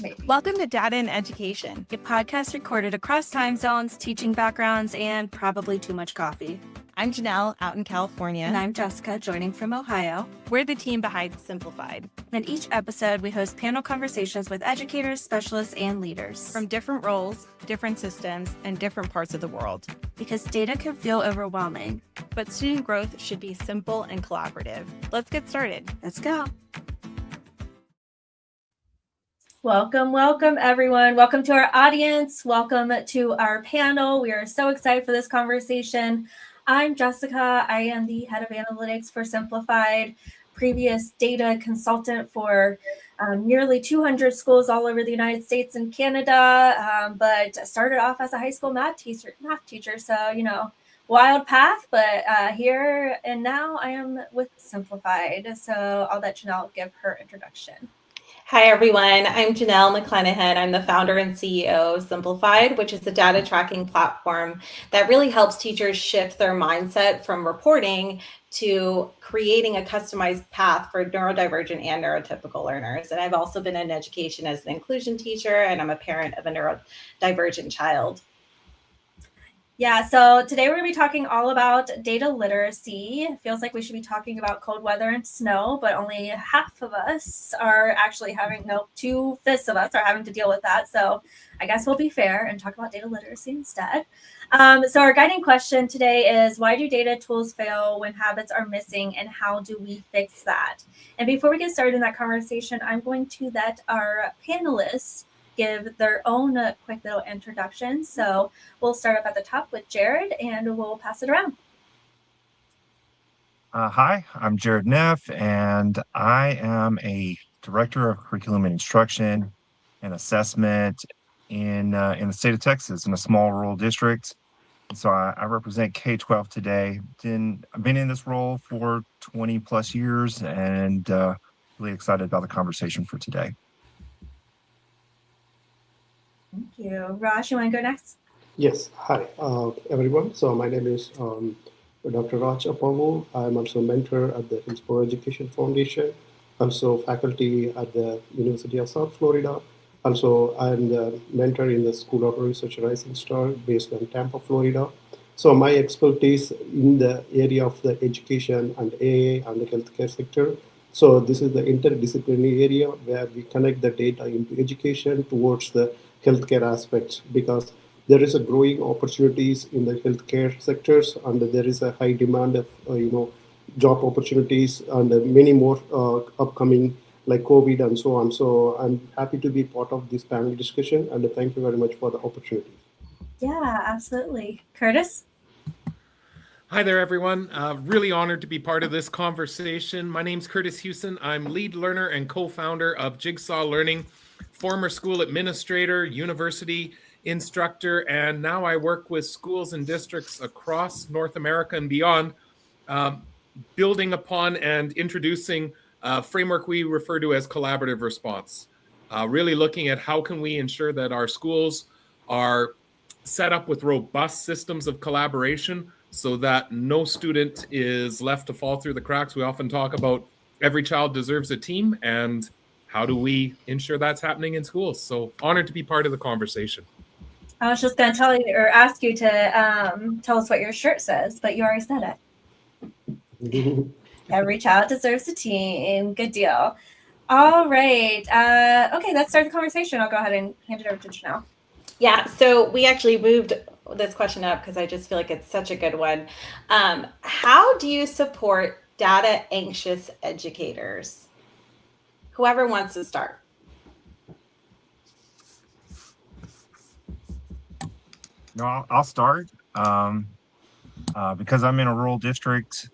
Maybe. Welcome to Data and Education, a podcast recorded across time zones, teaching backgrounds, and probably too much coffee. I'm Jenelle, out in California. And I'm Jessica, joining from Ohio. We're the team behind Simplified. In each episode, we host panel conversations with educators, specialists, and leaders. From different roles, different systems, and different parts of the world. Because data can feel overwhelming. But student growth should be simple and collaborative. Let's get started. Let's go. Welcome, everyone. Welcome to our audience. Welcome to our panel. We are so excited for this conversation. I'm Jessica. I am the head of analytics for Simplified, previous data consultant for nearly 200 schools all over the United States and Canada, but started off as a high school math teacher. So, wild path, but here and now I am with Simplified. So I'll let Jenelle give her introduction. Hi, everyone. I'm Jenelle McClenahan. I'm the founder and CEO of Simplified, which is a data tracking platform that really helps teachers shift their mindset from reporting to creating a customized path for neurodivergent and neurotypical learners. And I've also been in education as an inclusion teacher, and I'm a parent of a neurodivergent child. Yeah, so today we're going to be talking all about data literacy. It feels like we should be talking about cold weather and snow, but only half of us are actually two-fifths of us are having to deal with that. So I guess we'll be fair and talk about data literacy instead. So our guiding question today is, why do data tools fail when habits are missing, and how do we fix that? And before we get started in that conversation, I'm going to let our panelists give their own quick little introduction. So we'll start up at the top with Jerod, and we'll pass it around. Hi, I'm Jerod Neff, and I am a director of curriculum and instruction and assessment in the state of Texas, in a small rural district. And so I represent K-12 today. I've been in this role for 20 plus years, and really excited about the conversation for today. Thank you. Raj, you want to go next? Yes. Hi, everyone. So my name is Dr. Rajagopal Appavu. I'm also a mentor at the Inspire Education Foundation, also faculty at the University of South Florida. Also, I'm the mentor in the School of Research Rising Star based in Tampa, Florida. So my expertise in the area of the education and AA and the healthcare sector. So this is the interdisciplinary area where we connect the data into education towards the healthcare aspects, because there is a growing opportunities in the healthcare sectors, and there is a high demand of job opportunities, and many more upcoming, like COVID and so on. So I'm happy to be part of this panel discussion, and thank you very much for the opportunity. Yeah, absolutely. Kurtis? Hi there, everyone. Really honored to be part of this conversation. My name's Kurtis Hewson. I'm lead learner and co-founder of Jigsaw Learning, former school administrator, university instructor, and now I work with schools and districts across North America and beyond, building upon and introducing a framework we refer to as collaborative response. Really looking at how can we ensure that our schools are set up with robust systems of collaboration so that no student is left to fall through the cracks. We often talk about every child deserves a team, and how do we ensure that's happening in schools? So honored to be part of the conversation. I was just going to ask you to tell us what your shirt says, but you already said it. Every child deserves a team. Good deal. All right. Okay, let's start the conversation. I'll go ahead and hand it over to Jenelle. Yeah, so we actually moved this question up because I just feel like it's such a good one. How do you support data anxious educators? Whoever wants to start. No, I'll start because I'm in a rural district,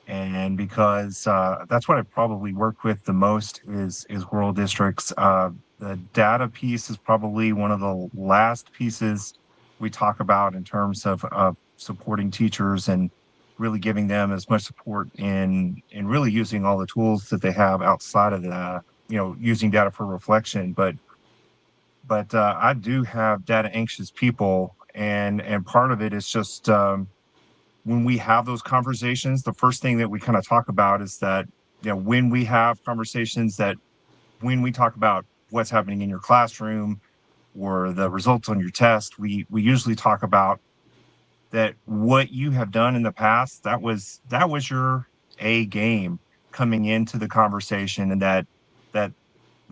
and because that's what I probably work with the most is rural districts. The data piece is probably one of the last pieces we talk about in terms of supporting teachers and really giving them as much support in really using all the tools that they have outside of the, using data for reflection. But I do have data anxious people, and part of it is just when we have those conversations, the first thing that we kind of talk about is that, when we have conversations, that when we talk about what's happening in your classroom or the results on your test, we usually talk about that what you have done in the past, that was your A game coming into the conversation, and that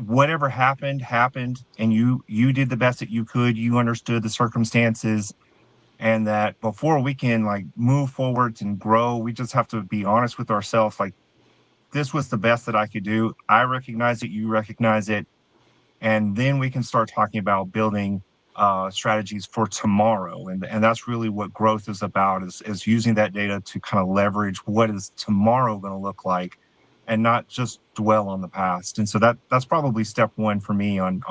whatever happened, and you did the best that you could, you understood the circumstances, and that before we can like move forwards and grow, we just have to be honest with ourselves, like, this was the best that I could do. I recognize it, you recognize it, and then we can start talking about building strategies for tomorrow. And that's really what growth is about, is using that data to kind of leverage what is tomorrow going to look like, and not just dwell on the past. And so that's probably step one for me on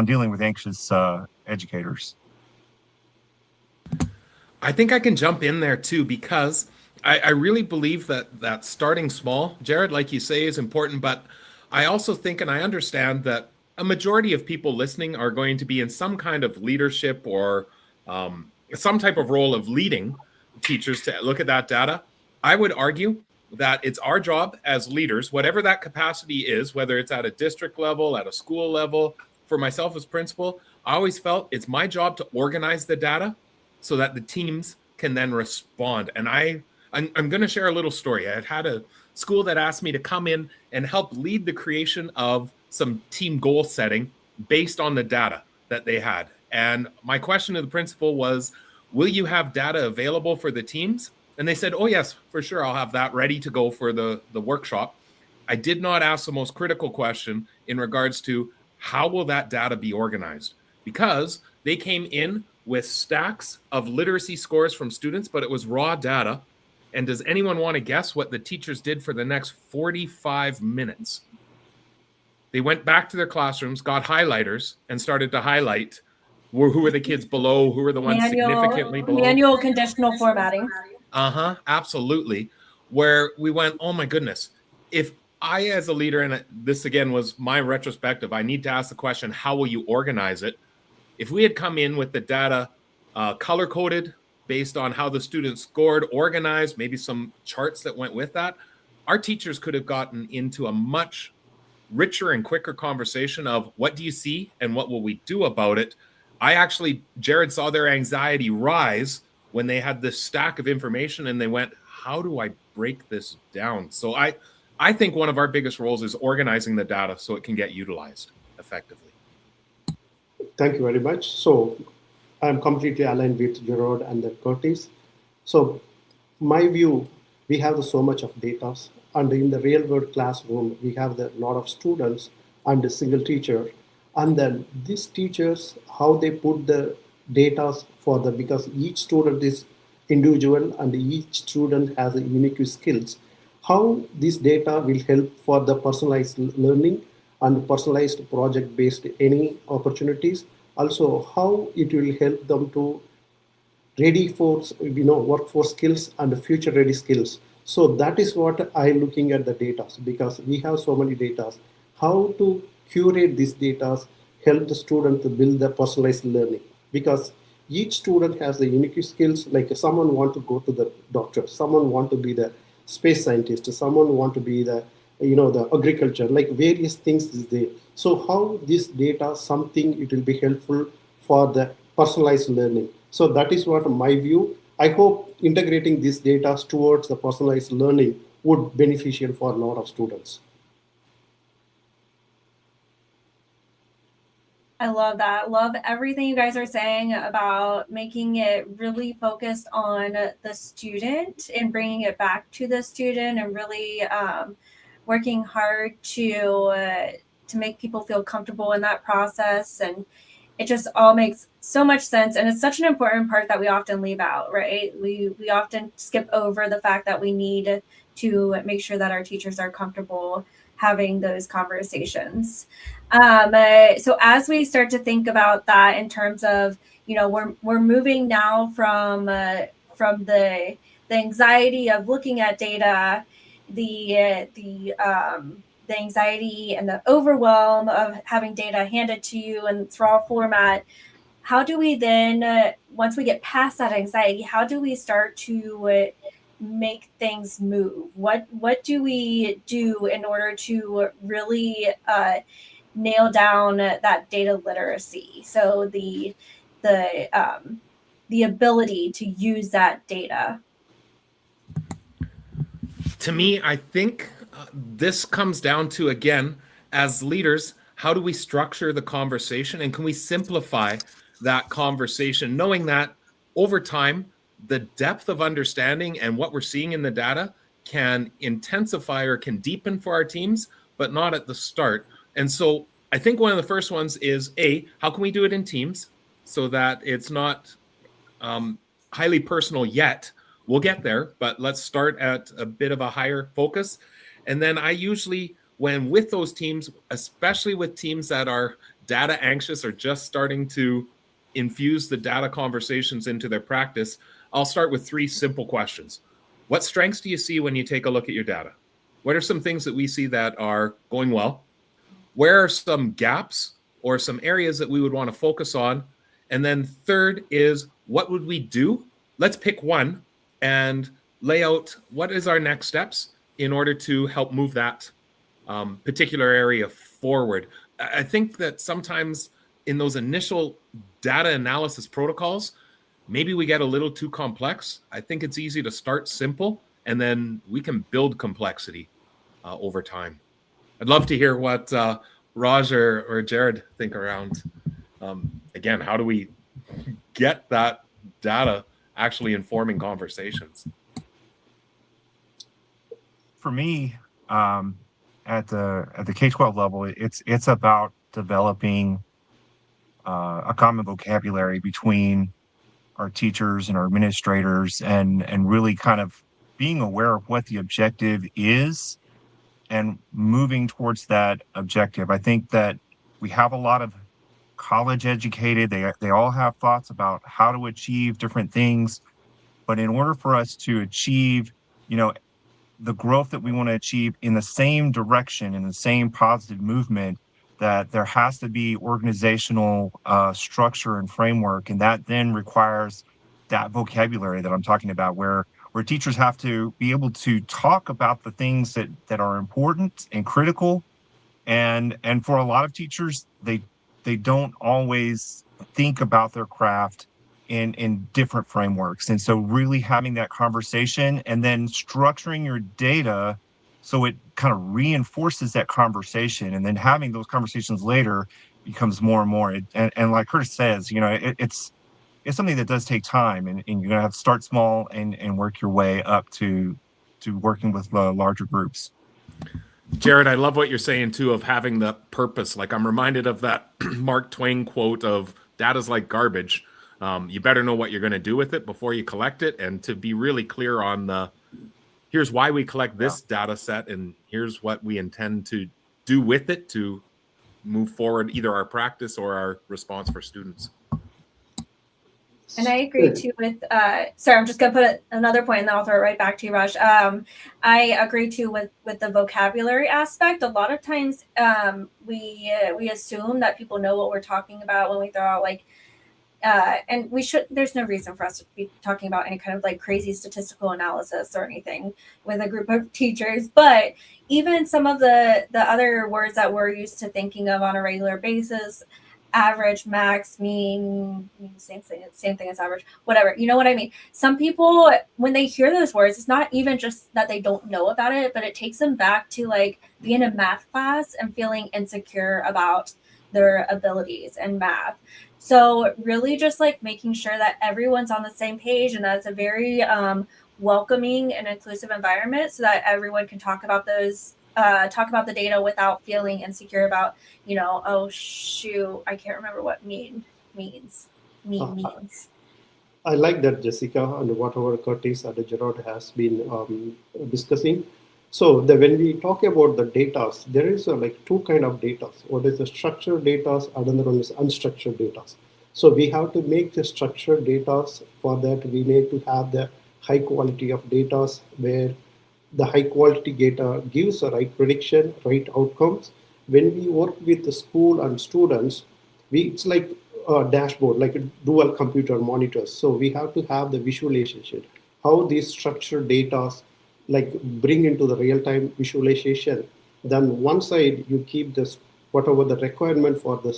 dealing with anxious educators. I think I can jump in there too, because I really believe that starting small, Jerod, like you say, is important. But I also think, and I understand, that a majority of people listening are going to be in some kind of leadership or some type of role of leading teachers to look at that data. I would argue that it's our job as leaders, whatever that capacity is, whether it's at a district level, at a school level. For myself as principal, I always felt it's my job to organize the data so that the teams can then respond. And I'm going to share a little story. I had a school that asked me to come in and help lead the creation of some team goal setting based on the data that they had. And my question to the principal was, will you have data available for the teams? And they said, oh, yes, for sure. I'll have that ready to go for the workshop. I did not ask the most critical question in regards to how will that data be organized? Because they came in with stacks of literacy scores from students, but it was raw data. And does anyone want to guess what the teachers did for the next 45 minutes? They went back to their classrooms, got highlighters, and started to highlight who were the kids below, who were the ones significantly below. Manual conditional formatting. Absolutely. Where we went, oh my goodness, if I as a leader, and this again was my retrospective, I need to ask the question, how will you organize it? If we had come in with the data color-coded based on how the students scored, organized, maybe some charts that went with that, our teachers could have gotten into a much richer and quicker conversation of what do you see and what will we do about it. Jerod saw their anxiety rise when they had this stack of information and they went, how do I break this down? So I think one of our biggest roles is organizing the data so it can get utilized effectively. Thank you very much. So I'm completely aligned with Jerod and then Kurtis. So my view, we have so much of data, and in the real world classroom, we have a lot of students and a single teacher. And then these teachers, how they put the data because each student is individual and each student has a unique skills, how this data will help for the personalized learning and personalized project-based any opportunities. Also, how it will help them to ready for workforce skills and future-ready skills. So that is what I'm looking at the data, because we have so many data. How to curate these data, help the student to build the personalized learning, because each student has the unique skills. Like someone want to go to the doctor, someone want to be the space scientist, someone want to be the the agriculture, like various things is there. So how this data, something it will be helpful for the personalized learning. So that is what my view. I hope integrating this data towards the personalized learning would beneficial for a lot of students. I love that. Love everything you guys are saying about making it really focused on the student and bringing it back to the student, and really working hard to make people feel comfortable in that process. And it just all makes so much sense. And it's such an important part that we often leave out, right? We often skip over the fact that we need to make sure that our teachers are comfortable having those conversations. So as we start to think about that in terms of, we're moving now from the anxiety of looking at data, the anxiety and the overwhelm of having data handed to you in raw format. How do we then, once we get past that anxiety, how do we start to make things move? What do we do in order to really nail down that data literacy. So the ability to use that data. To me, I think this comes down to, again, as leaders, how do we structure the conversation, and can we simplify that conversation, knowing that over time, the depth of understanding and what we're seeing in the data can intensify or can deepen for our teams, but not at the start. And so I think one of the first ones is, how can we do it in teams so that it's not highly personal yet? We'll get there, but let's start at a bit of a higher focus. And then I usually, when with those teams, especially with teams that are data anxious or just starting to infuse the data conversations into their practice, I'll start with 3 simple questions. What strengths do you see when you take a look at your data? What are some things that we see that are going well? Where are some gaps or some areas that we would want to focus on? And then third is, what would we do? Let's pick one and lay out what is our next steps in order to help move that particular area forward. I think that sometimes in those initial data analysis protocols, maybe we get a little too complex. I think it's easy to start simple, and then we can build complexity over time. I'd love to hear what Raj or Jerod think around, again, how do we get that data actually informing conversations? For me, at the K-12 level, it's about developing a common vocabulary between our teachers and our administrators, and really kind of being aware of what the objective is and moving towards that objective. I think that we have a lot of college educated, they all have thoughts about how to achieve different things, but in order for us to achieve, the growth that we want to achieve in the same direction, in the same positive movement, that there has to be organizational structure and framework, and that then requires that vocabulary that I'm talking about, where teachers have to be able to talk about the things that are important and critical, and for a lot of teachers, they don't always think about their craft in different frameworks. And so really having that conversation and then structuring your data so it kind of reinforces that conversation, and then having those conversations later becomes more and more. And like Kurtis says, it's something that does take time, and you're going to have to start small and work your way up to working with larger groups. Jerod, I love what you're saying too, of having the purpose. Like, I'm reminded of that Mark Twain quote of data's like garbage. You better know what you're going to do with it before you collect it, and to be really clear on here's why we collect this data set, and here's what we intend to do with it to move forward either our practice or our response for students. And I agree too with, sorry, I'm just going to put another point and then I'll throw it right back to you, Raj. I agree too with the vocabulary aspect. A lot of times we assume that people know what we're talking about when we throw out and there's no reason for us to be talking about any kind of crazy statistical analysis or anything with a group of teachers. But even some of the other words that we're used to thinking of on a regular basis, average, max, mean, same thing as average, whatever, you know what I mean? Some people, when they hear those words, it's not even just that they don't know about it, but it takes them back to being in math class and feeling insecure about their abilities in math. So really just making sure that everyone's on the same page, and that's a very welcoming and inclusive environment so that everyone can talk about the data without feeling insecure about, oh shoot, I can't remember what means. I like that, Jessica, and whatever Kurtis and Jerod has been discussing. So when we talk about the data, there is two kind of data. One is the structured data, another one is unstructured data. So we have to make the structured data. For that, we need to have the high quality of data, where the high quality data gives the right prediction, right outcomes. When we work with the school and students, it's like a dashboard, like a dual computer monitors. So we have to have the visualization, how these structured data bring into the real-time visualization. Then one side you keep the whatever the requirement for the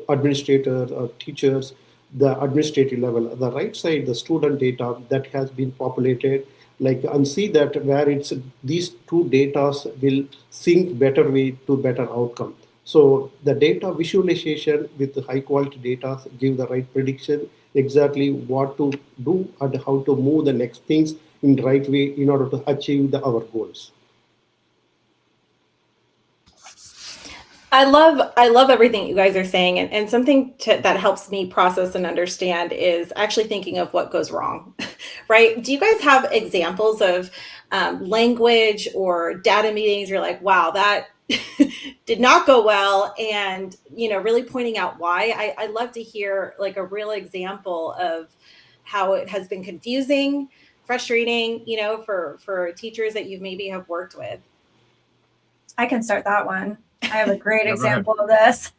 administrator or teachers, the administrative level. The right side, the student data that has been populated, like, and see that where it's these two data will sync better way to better outcome. So the data visualization with the high quality data give the right prediction, exactly what to do and how to move the next things in the right way in order to achieve our goals. I love everything you guys are saying, and something that helps me process and understand is actually thinking of what goes wrong, right? Do you guys have examples of language or data meetings? You're like, wow, that did not go well, and really pointing out why. I love to hear like a real example of how it has been confusing, frustrating, for teachers that you maybe have worked with. I can start that one. I have a great Yeah, go ahead. example of this.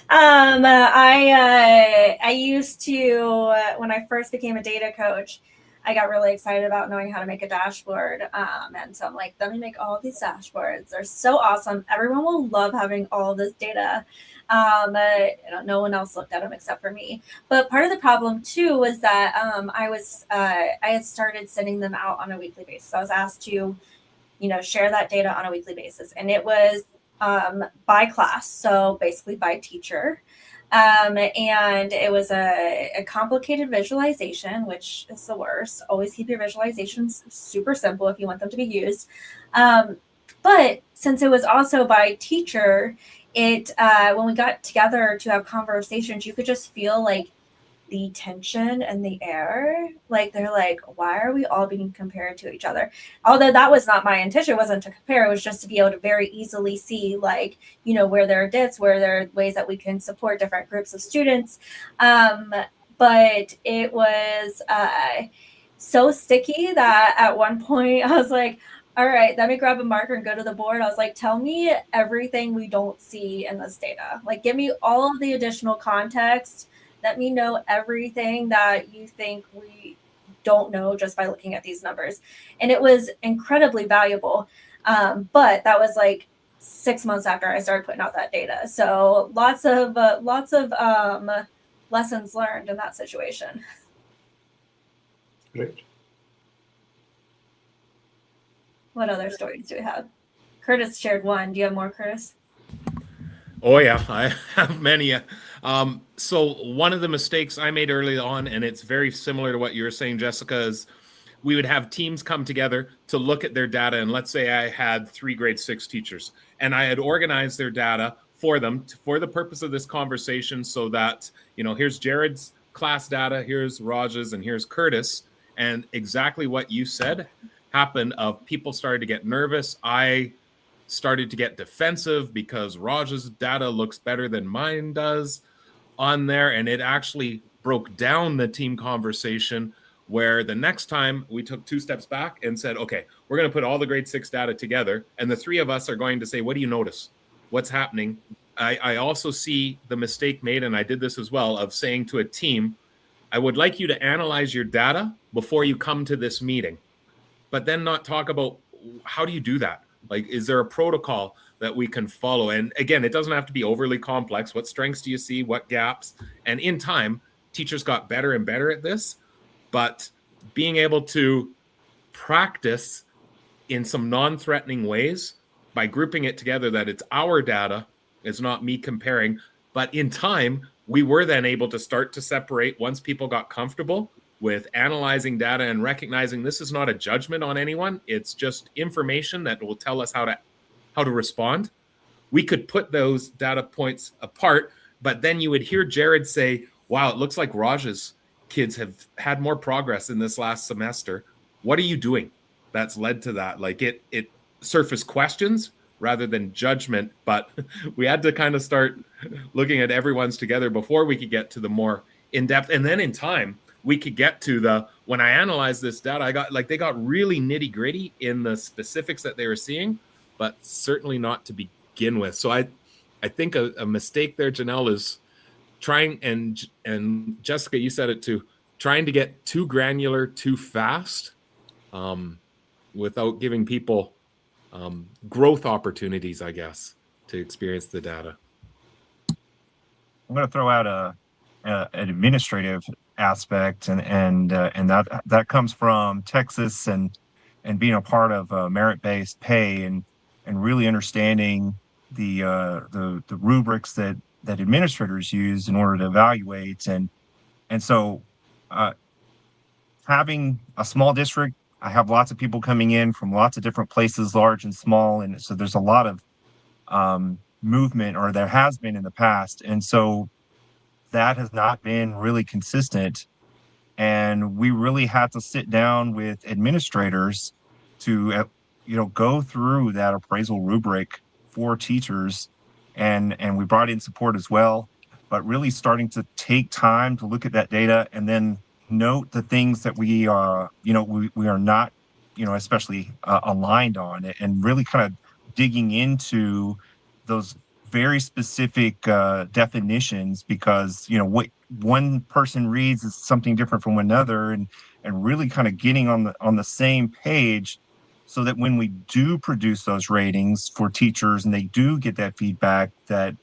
I used to, when I first became a data coach, I got really excited about knowing how to make a dashboard. And so I'm like, let me make all of these dashboards. They're so awesome. Everyone will love having all of this data. No one else looked at them except for me. But part of the problem too was that I had started sending them out on a weekly basis. I was asked to share that data on a weekly basis. And it was by class, so basically by teacher. And it was a complicated visualization, which is the worst. Always keep your visualizations super simple if you want them to be used. But since it was also by teacher, when we got together to have conversations, you could just feel like the tension and the air. Like they're like, why are we all being compared to each other? Although that was not my intention. It wasn't to compare. It was just to be able to very easily see, like, where there are dits, where there are ways that we can support different groups of students. But it was so sticky that at one point I was like, all right, let me grab a marker and go to the board. I was like, tell me everything we don't see in this data. Like, give me all of the additional context. Let me know everything that you think we don't know just by looking at these numbers. And it was incredibly valuable. But that was like 6 months after I started putting out that data. So lots of lessons learned in that situation. Great. What other stories do we have? Kurtis shared one. Do you have more, Kurtis? Oh yeah, I have many. So one of the mistakes I made early on, and it's very similar to what you were saying, Jessica, is we would have teams come together to look at their data. And let's say I had 3 grade 6 teachers and I had organized their data for them for the purpose of this conversation, so that, here's Jerod's class data, here's Raj's, and here's Kurtis. And exactly what you said happened. Of people started to get nervous. I started to get defensive because Raj's data looks better than mine does on there. And it actually broke down the team conversation, where the next time we took 2 steps back and said, okay, we're going to put all the grade 6 data together. And the 3 of us are going to say, what do you notice? What's happening? I also see the mistake made, and I did this as well, of saying to a team, I would like you to analyze your data before you come to this meeting, but then not talk about how do you do that? Like, is there a protocol that we can follow? And again, it doesn't have to be overly complex. What strengths do you see? What gaps? And in time, teachers got better and better at this. But being able to practice in some non-threatening ways by grouping it together, that it's our data, it's not me comparing. But in time, we were then able to start to separate once people got comfortable with analyzing data and recognizing this is not a judgment on anyone. It's just information that will tell us how to respond. We could put those data points apart, but then you would hear Jerod say, wow, it looks like Raj's kids have had more progress in this last semester. What are you doing that's led to that? Like it surfaced questions rather than judgment, but we had to kind of start looking at everyone's together before we could get to the more in-depth. And then in time, we could get to when I analyzed this data, they got really nitty gritty in the specifics that they were seeing, but certainly not to begin with. So I think a mistake there, Jenelle, is trying, and Jessica, you said it too, trying to get too granular too fast without giving people growth opportunities, I guess. experience the data. I'm going to throw out an administrative aspect, and that comes from Texas and being a part of merit-based pay and really understanding the rubrics that administrators use in order to evaluate, and so having a small district, I have lots of people coming in from lots of different places, large and small, and so there's a lot of movement, or there has been in the past, and so that has not been really consistent. And we really had to sit down with administrators to, go through that appraisal rubric for teachers. And we brought in support as well, but really starting to take time to look at that data and then note the things that we are not, especially aligned on, and really kind of digging into those very specific definitions, because what one person reads is something different from another, and really kind of getting on the same page, so that when we do produce those ratings for teachers and they do get that feedback, that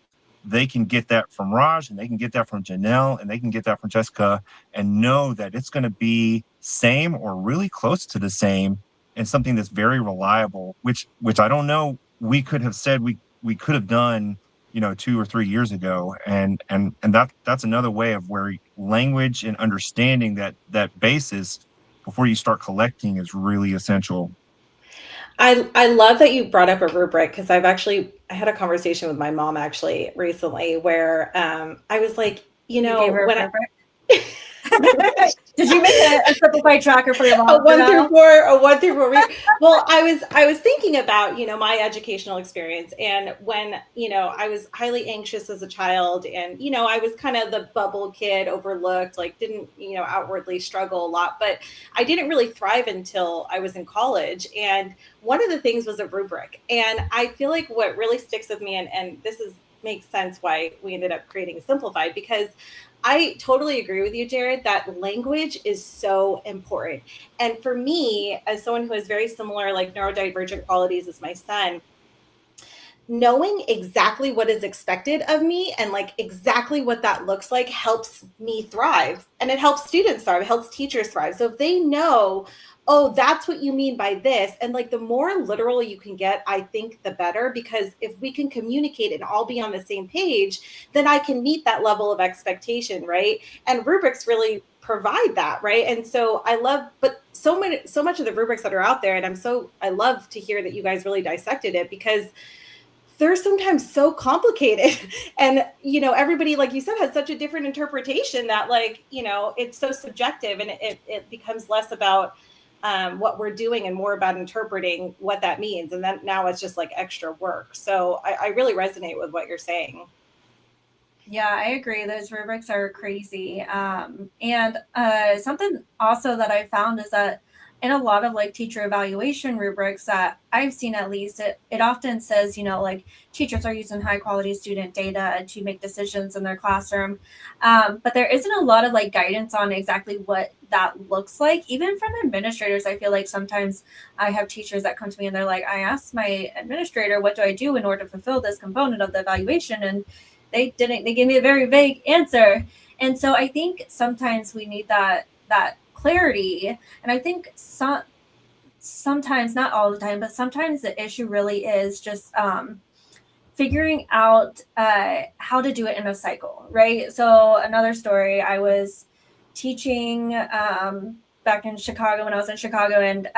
they can get that from Raj, and they can get that from Jenelle, and they can get that from Jessica, and know that it's going to be same or really close to the same, and something that's very reliable, which I don't know, we could have said we could have done 2 or 3 years ago, and that's another way of where language and understanding that basis before you start collecting is really essential. I love that you brought up a rubric, because I had a conversation with my mom actually recently where I was like, You gave her a when rubric? Did you make a simplified tracker for your mom? a 1 through 4, well, I was thinking about my educational experience, and when I was highly anxious as a child, and I was kind of the bubble kid, overlooked, like didn't outwardly struggle a lot, but I didn't really thrive until I was in college. And one of the things was a rubric, and I feel like what really sticks with me, and makes sense why we ended up creating Simplified, because I totally agree with you, Jerod, that language is so important. And for me, as someone who has very similar, like, neurodivergent qualities as my son, knowing exactly what is expected of me and like exactly what that looks like helps me thrive, and it helps students thrive, it helps teachers thrive. So if they know, oh, that's what you mean by this, and like the more literal you can get, I think the better, because if we can communicate and all be on the same page, then I can meet that level of expectation, right? And rubrics really provide that, right? And so but so much of the rubrics that are out there, and I love to hear that you guys really dissected it, because they're sometimes so complicated, and everybody, like you said, has such a different interpretation that, like, it's so subjective, and it becomes less about what we're doing and more about interpreting what that means, and then now it's just like extra work. So I really resonate with what you're saying. Yeah, I agree. Those rubrics are crazy. And something also that I found is that in a lot of like teacher evaluation rubrics that I've seen, at least, it often says, like, teachers are using high quality student data to make decisions in their classroom. But there isn't a lot of like guidance on exactly what that looks like. Even from administrators, I feel like sometimes I have teachers that come to me and they're like, I asked my administrator, what do I do in order to fulfill this component of the evaluation? And they gave me a very vague answer. And so I think sometimes we need that clarity. And I think sometimes, not all the time, but sometimes the issue really is just figuring out how to do it in a cycle, right? So another story, I was teaching back in Chicago, when I was in Chicago, and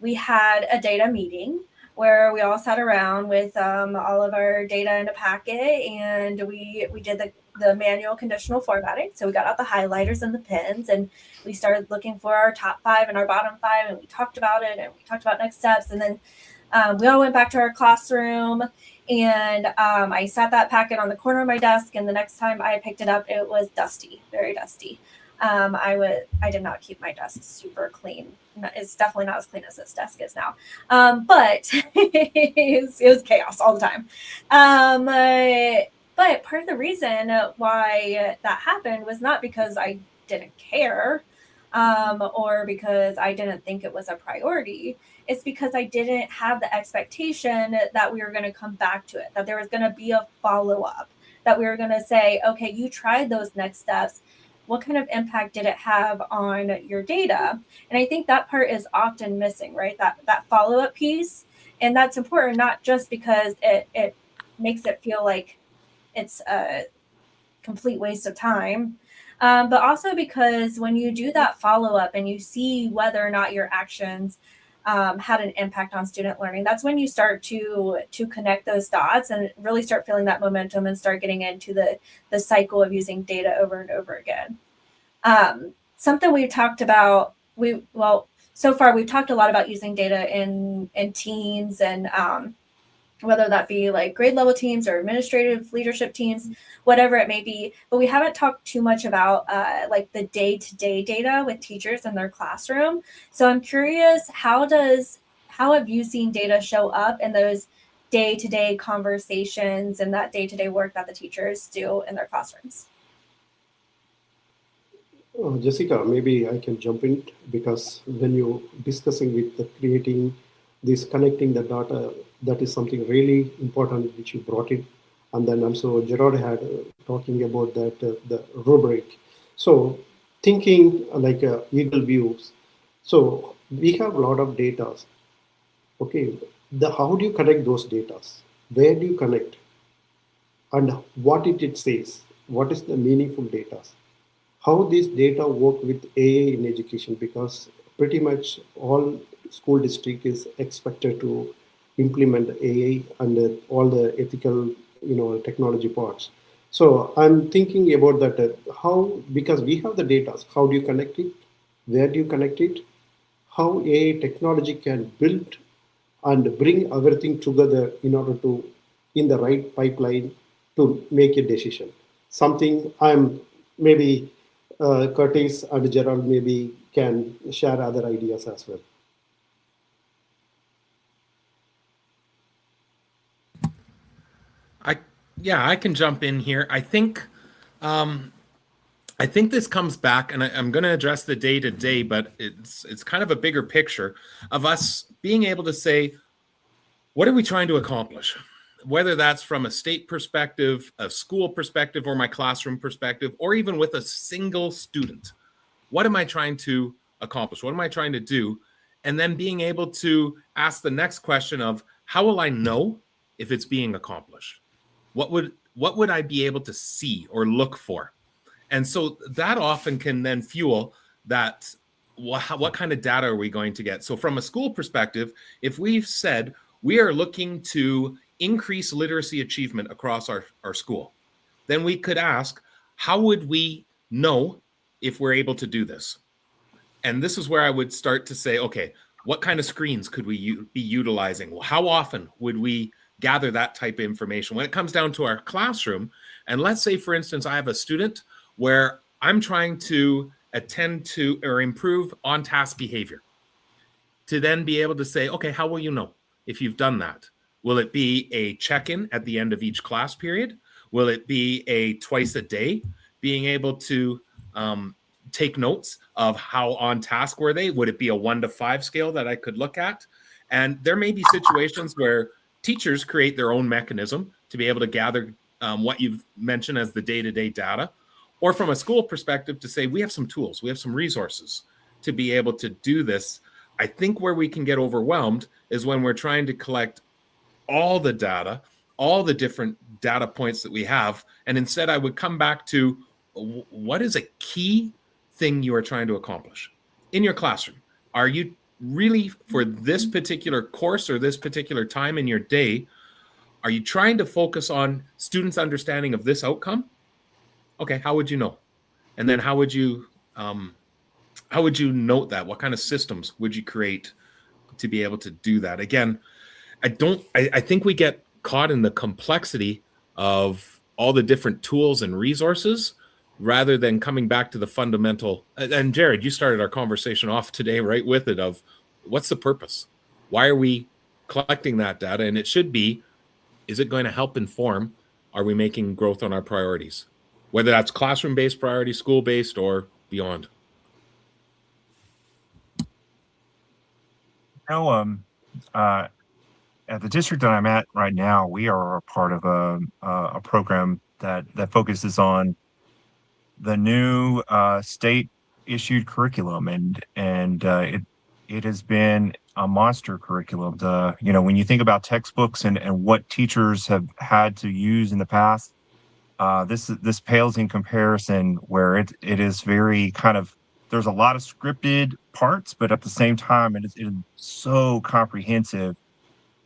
we had a data meeting where we all sat around with all of our data in a packet, and we did the manual conditional formatting. So we got out the highlighters and the pens, and we started looking for our top 5 and our bottom 5, and we talked about it, and we talked about next steps. And then we all went back to our classroom, and I sat that packet on the corner of my desk, and the next time I picked it up, it was dusty, very dusty. I did not keep my desk super clean. It's definitely not as clean as this desk is now. But it was chaos all the time. But part of the reason why that happened was not because I didn't care. or because I didn't think it was a priority. It's because I didn't have the expectation that we were going to come back to it, that there was going to be a follow-up, that we were going to say, okay, you tried those next steps. What kind of impact did it have on your data? And I think that part is often missing, right? That follow-up piece. And that's important, not just because it makes it feel like it's a complete waste of time, but also because when you do that follow-up and you see whether or not your actions had an impact on student learning, that's when you start to connect those dots and really start feeling that momentum and start getting into the cycle of using data over and over again. Something we've talked about, so far we've talked a lot about using data in teams, and whether that be like grade level teams or administrative leadership teams, whatever it may be. But we haven't talked too much about like the day-to-day data with teachers in their classroom. So I'm curious, how have you seen data show up in those day-to-day conversations and that day-to-day work that the teachers do in their classrooms? Jessica, maybe I can jump in, because when you're discussing with the creating this connecting the data, that is something really important which you brought in. And then also Jerod had talking about that the rubric. So thinking like eagle views. So we have a lot of data. Okay, how do you connect those data? Where do you connect? And what it says? What is the meaningful data? How these data work with AI in education, because pretty much all school district is expected to implement AI and all the ethical, technology parts. So I'm thinking about that, how, because we have the data, how do you connect it? Where do you connect it? How AI technology can build and bring everything together in order to, in the right pipeline, to make a decision. Something I'm maybe Kurtis and Jerod maybe can share other ideas as well. I can jump in here. I think this comes back, and I'm going to address the day-to-day, but it's kind of a bigger picture of us being able to say, what are we trying to accomplish? Whether that's from a state perspective, a school perspective, or my classroom perspective, or even with a single student. What am I trying to accomplish? What am I trying to do? And then being able to ask the next question of, how will I know if it's being accomplished? What would I be able to see or look for? And so that often can then fuel that, what kind of data are we going to get? So from a school perspective, if we've said we are looking to increase literacy achievement across our school, then we could ask, how would we know if we're able to do this? And this is where I would start to say, okay, what kind of screens could we be utilizing? How often would we gather that type of information? When it comes down to our classroom, and let's say, for instance, I have a student where I'm trying to attend to or improve on-task behavior, to then be able to say, okay, how will you know if you've done that? Will it be a check-in at the end of each class period? Will it be a twice a day, being able to take notes of how on task were they? Would it be a 1 to 5 scale that I could look at? And there may be situations where teachers create their own mechanism to be able to gather what you've mentioned as the day-to-day data, or from a school perspective to say, we have some tools, we have some resources to be able to do this. I think where we can get overwhelmed is when we're trying to collect all the data, all the different data points that we have. And instead, I would come back to, what is a key thing you are trying to accomplish in your classroom? Are you really, for this particular course or this particular time in your day, are you trying to focus on students' understanding of this outcome? Okay, how would you know? And then how would you note that? What kind of systems would you create to be able to do that? Again, I think we get caught in the complexity of all the different tools and resources rather than coming back to the fundamental. And Jerod, you started our conversation off today right with it of, what's the purpose? Why are we collecting that data? And it should be, is it going to help inform, are we making growth on our priorities? Whether that's classroom-based priorities, school-based, or beyond. know, at the district that I'm at right now, we are a part of a program that focuses on the new state issued curriculum, and it has been a monster curriculum. When you think about textbooks and what teachers have had to use in the past, this pales in comparison, where it is very kind of, there's a lot of scripted parts, but at the same time it is so comprehensive.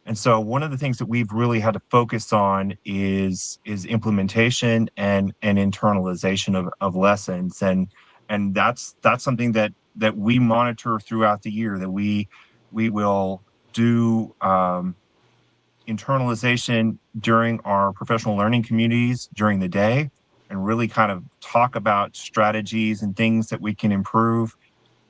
And so one of the things that we've really had to focus on is implementation and internalization of lessons. And that's something that we monitor throughout the year, that we will do internalization during our professional learning communities during the day, and really kind of talk about strategies and things that we can improve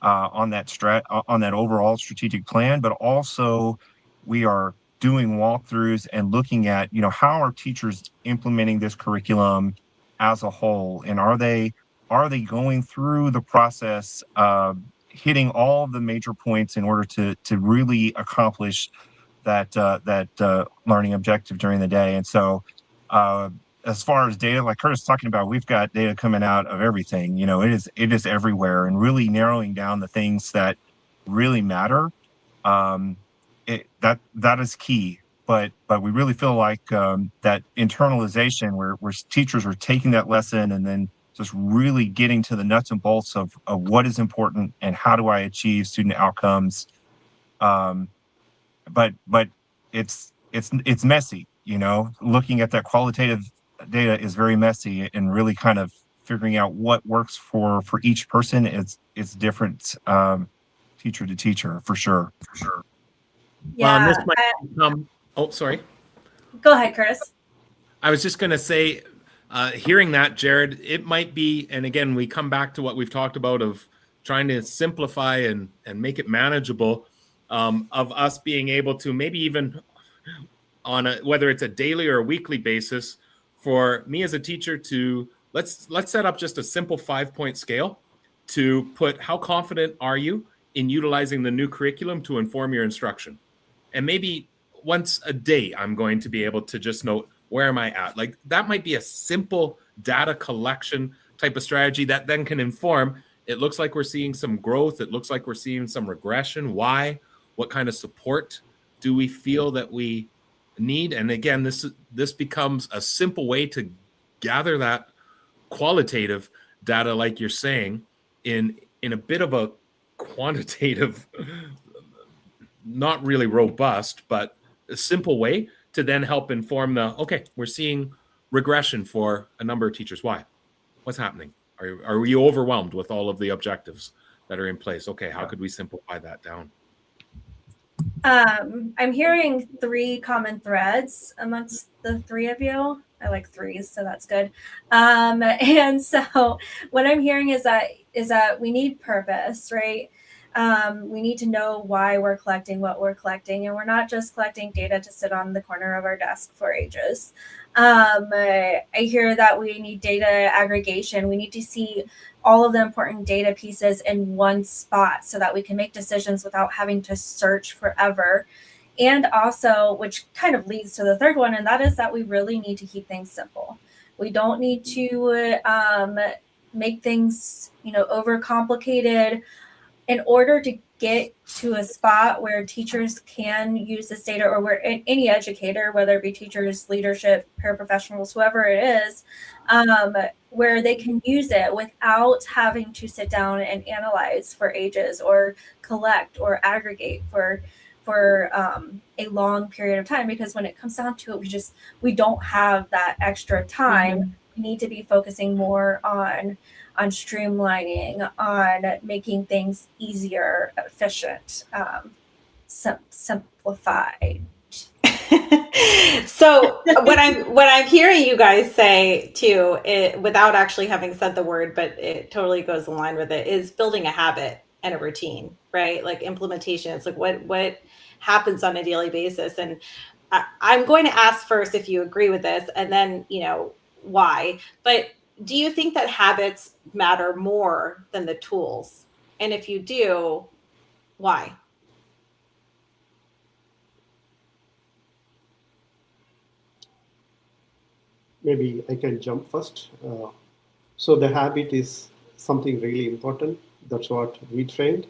on that overall strategic plan. But also we are doing walkthroughs and looking at, how are teachers implementing this curriculum as a whole, and are they going through the process of hitting all the major points in order to really accomplish that learning objective during the day. And so as far as data, like Curtis talking about, we've got data coming out of everything. It is everywhere, and really narrowing down the things that really matter. That is key. But we really feel like that internalization, where teachers are taking that lesson and then just really getting to the nuts and bolts of what is important and how do I achieve student outcomes. But it's messy. Looking at that qualitative data is very messy, and really kind of figuring out what works for each person. It's different, teacher to teacher, for sure. Well, and Yeah. this might become. Oh, sorry. Go ahead, Chris. I was just going to say, hearing that, Jerod, it might be, and again, we come back to what we've talked about of trying to simplify and make it manageable, of us being able to maybe even on whether it's a daily or a weekly basis, for me as a teacher to let's set up just a simple 5-point scale to put how confident are you in utilizing the new curriculum to inform your instruction. And maybe once a day, I'm going to be able to just note, where am I at? Like, that might be a simple data collection type of strategy that then can inform. It looks like we're seeing some growth. It looks like we're seeing some regression. Why? What kind of support do we feel that we need? And again, this becomes a simple way to gather that qualitative data, like you're saying, in a bit of a quantitative, not really robust, but a simple way to then help inform okay, we're seeing regression for a number of teachers. Why? What's happening? Are we overwhelmed with all of the objectives that are in place? Okay, how could we simplify that down? I'm hearing 3 common threads amongst the 3 of you. I like 3s, so that's good. And so what I'm hearing is that we need purpose, right? We need to know why we're collecting what we're collecting, and we're not just collecting data to sit on the corner of our desk for ages. I hear that we need data aggregation. We need to see all of the important data pieces in one spot so that we can make decisions without having to search forever. And also, which kind of leads to the third one, and that is that we really need to keep things simple. We don't need to make things, overcomplicated in order to get to a spot where teachers can use this data, or where any educator, whether it be teachers, leadership, paraprofessionals, whoever it is, where they can use it without having to sit down and analyze for ages or collect or aggregate for a long period of time. Because when it comes down to it, we don't have that extra time. Mm-hmm. We need to be focusing more on streamlining, on making things easier, efficient, simplified. So what I'm hearing you guys say too, without actually having said the word, but it totally goes in line with it, is building a habit and a routine, right? Like implementation. It's like what happens on a daily basis. And I'm going to ask first if you agree with this, and then why. But do you think that habits matter more than the tools? And if you do, why? maybe I can jump first. So the habit is something really important. That's what we trained.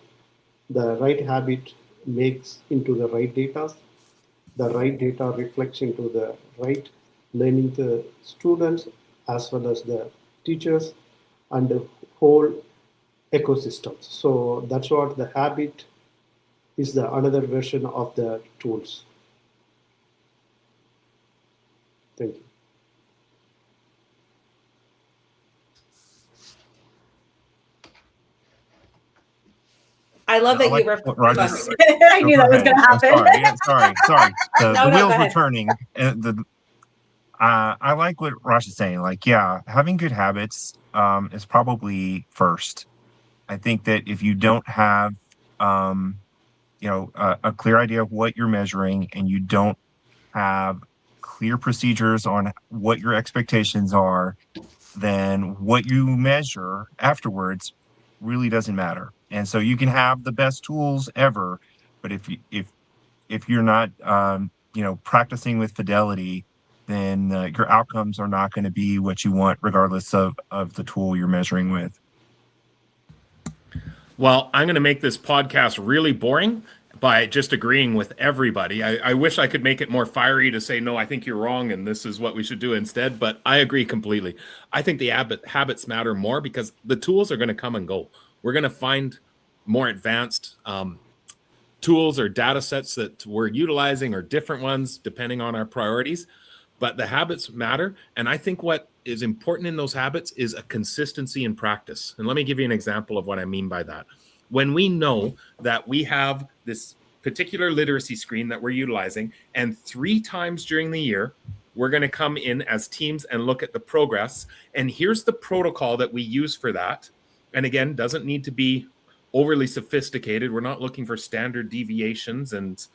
The right habit makes into the right data. The right data reflects into the right learning the students as well as the teachers and the whole ecosystems. So that's what the habit is, the another version of the tools. Thank you. I love that I like you what refer. Roger. I knew that was going to happen. Sorry, yeah, sorry. No, The no, wheels go were ahead. turning. I like what Raj is saying. Like, yeah, having good habits is probably first. I think that if you don't have a clear idea of what you're measuring, and you don't have clear procedures on what your expectations are, then what you measure afterwards really doesn't matter. And so you can have the best tools ever, but if you're not practicing with fidelity, then your outcomes are not going to be what you want, regardless of the tool you're measuring with. Well, I'm going to make this podcast really boring by just agreeing with everybody. I wish I could make it more fiery to say, no, I think you're wrong and this is what we should do instead, but I agree completely. I think the habits matter more because the tools are going to come and go. We're going to find more advanced tools or data sets that we're utilizing, or different ones depending on our priorities. But the habits matter. And I think what is important in those habits is a consistency in practice. And let me give you an example of what I mean by that. When we know that we have this particular literacy screen that we're utilizing, and 3 times during the year, we're going to come in as teams and look at the progress. And here's the protocol that we use for that. And again, doesn't need to be overly sophisticated. We're not looking for standard deviations and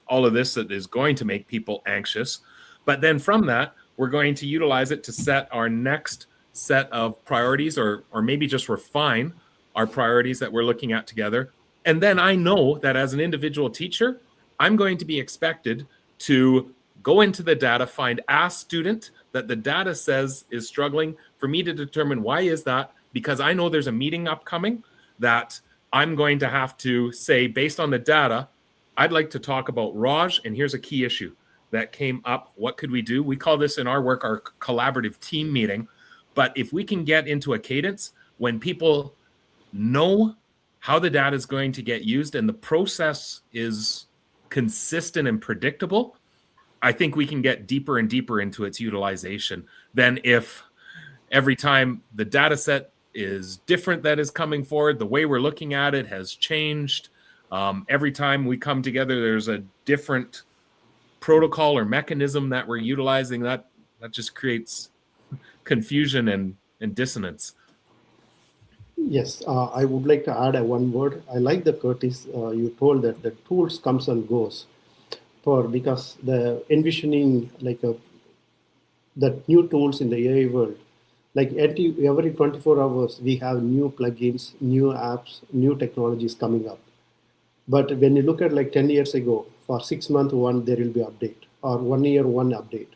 all of this that is going to make people anxious. But then from that, we're going to utilize it to set our next set of priorities, or maybe just refine our priorities that we're looking at together. And then I know that as an individual teacher, I'm going to be expected to go into the data, find a student that the data says is struggling, for me to determine why is that, because I know there's a meeting upcoming that I'm going to have to say, based on the data, I'd like to talk about Raj, and here's a key issue that came up. What could we do? We call this in our work our collaborative team meeting. But if we can get into a cadence when people know how the data is going to get used and the process is consistent and predictable, I think we can get deeper and deeper into its utilization than if every time the data set is different that is coming forward, the way we're looking at it has changed. Every time we come together, there's a different protocol or mechanism that we're utilizing. That just creates confusion and dissonance. Yes, I would like to add one word. I like the Kurtis. You told that the tools comes and goes, because the envisioning the new tools in the AI world, like every 24 hours we have new plugins, new apps, new technologies coming up. But when you look at like 10 years ago, for 6 months one there will be update, or 1 year one update.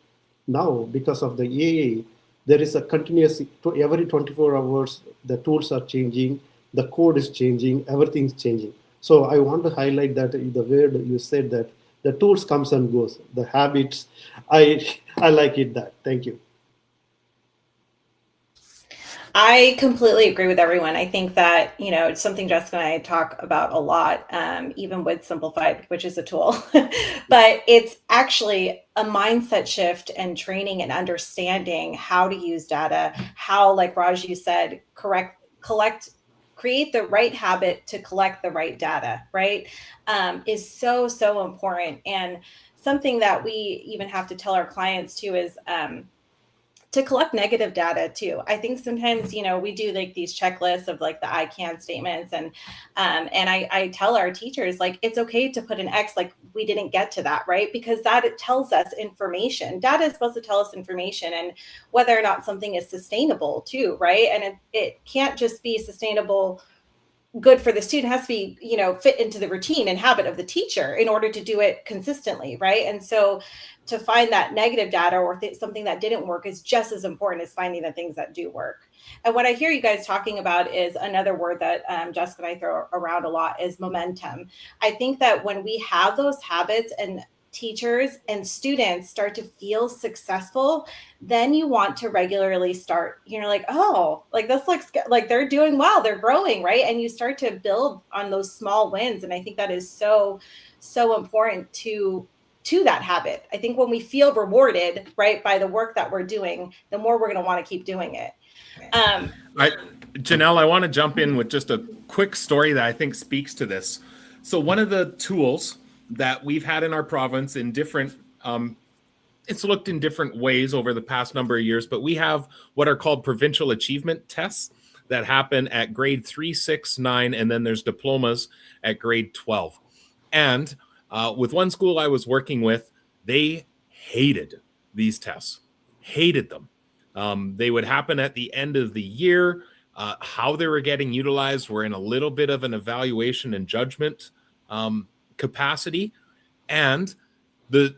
Now because of the AI, there is a continuous, every 24 hours the tools are changing, the code is changing, everything's changing. So I want to highlight that the word you said, that the tools comes and goes, the habits, I like it that. Thank you. I completely agree with everyone. I think that, it's something Jessica and I talk about a lot, even with Simplified, which is a tool, but it's actually a mindset shift and training and understanding how to use data, how, like Raj, you said, create the right habit to collect the right data, right? Is so, so important. And something that we even have to tell our clients too is, to collect negative data too. I think sometimes, we do like these checklists of like the I can statements, and I tell our teachers, like, it's okay to put an X, like we didn't get to that, right? Because that it tells us information. Data is supposed to tell us information, and whether or not something is sustainable too, right? And it can't just be sustainable good for the student, has to be, fit into the routine and habit of the teacher in order to do it consistently, right? And so to find that negative data or something that didn't work is just as important as finding the things that do work. And what I hear you guys talking about is another word that Jessica and I throw around a lot is momentum. I think that when we have those habits and teachers and students start to feel successful, then you want to regularly start, like, oh, like this looks like they're doing well, they're growing, right? And you start to build on those small wins. And I think that is so important to that habit. I think when we feel rewarded, right, by the work that we're doing, the more we're going to want to keep doing it. Jenelle, I want to jump in with just a quick story that I think speaks to this. So one of the tools that we've had in our province in different, it's looked in different ways over the past number of years, but we have what are called provincial achievement tests that happen at grade 3, 6, 9, and then there's diplomas at grade 12. And with one school I was working with, they hated these tests, hated them. They would happen at the end of the year. How they were getting utilized were in a little bit of an evaluation and judgment capacity. And the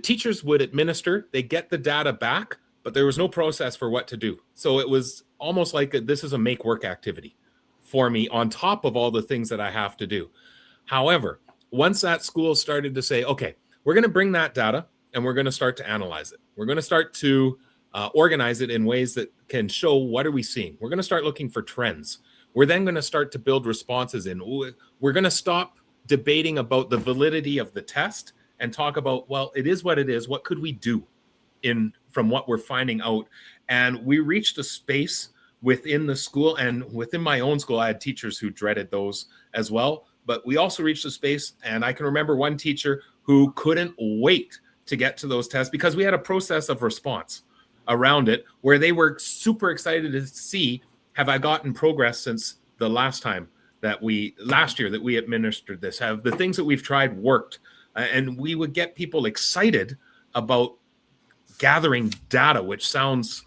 teachers would administer, they get the data back, but there was no process for what to do. So it was almost like this is a make work activity for me on top of all the things that I have to do. However, once that school started to say, okay, we're going to bring that data and we're going to start to analyze it. We're going to start to organize it in ways that can show what are we seeing. We're going to start looking for trends. We're then going to start to build responses in. We're going to stop debating about the validity of the test and talk about, well, it is what it is. What could we do from what we're finding out? And we reached a space within the school, and within my own school, I had teachers who dreaded those as well. But we also reached a space, and I can remember one teacher who couldn't wait to get to those tests because we had a process of response around it where they were super excited to see, have I gotten progress since the last year that we administered this? Have the things that we've tried worked? And we would get people excited about gathering data, which sounds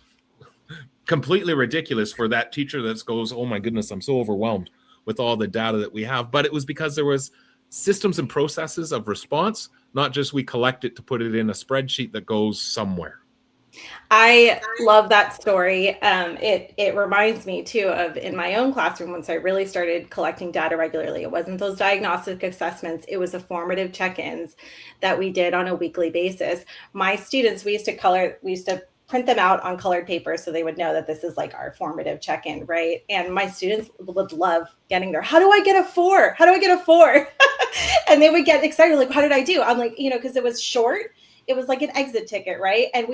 completely ridiculous for that teacher that goes, oh my goodness, I'm so overwhelmed with all the data that we have. But it was because there was systems and processes of response, not just we collect it to put it in a spreadsheet that goes somewhere. I love that story. It reminds me too of in my own classroom, once I really started collecting data regularly. It wasn't those diagnostic assessments. It was the formative check-ins that we did on a weekly basis. My students, we used to print them out on colored paper so they would know that this is like our formative check-in, right? And my students would love getting there. How do I get a 4? How do I get a 4? And they would get excited, like, how did I do? I'm like, because it was short. It was like an exit ticket, right? And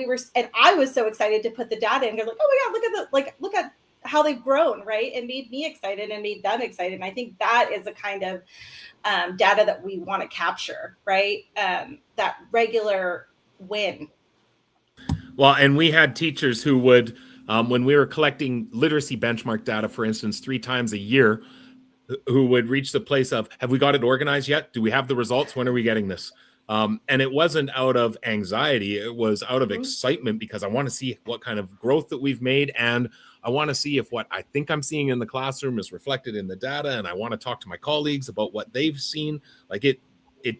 I was so excited to put the data in. They're like, oh my God, look at how they've grown, right? And made me excited and made them excited. And I think that is the kind of data that we want to capture, right? That regular win. Well, and we had teachers who would, when we were collecting literacy benchmark data, for instance, 3 times a year, who would reach the place of, have we got it organized yet? Do we have the results? When are we getting this? And it wasn't out of anxiety. It was out of excitement because I want to see what kind of growth that we've made. And I want to see if what I think I'm seeing in the classroom is reflected in the data. And I want to talk to my colleagues about what they've seen. Like it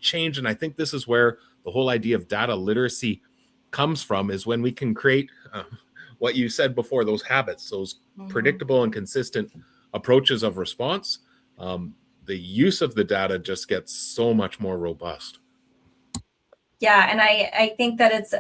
changed. And I think this is where the whole idea of data literacy comes from, is when we can create what you said before, those habits, those predictable and consistent approaches of response. The use of the data just gets so much more robust. Yeah, and I think that it's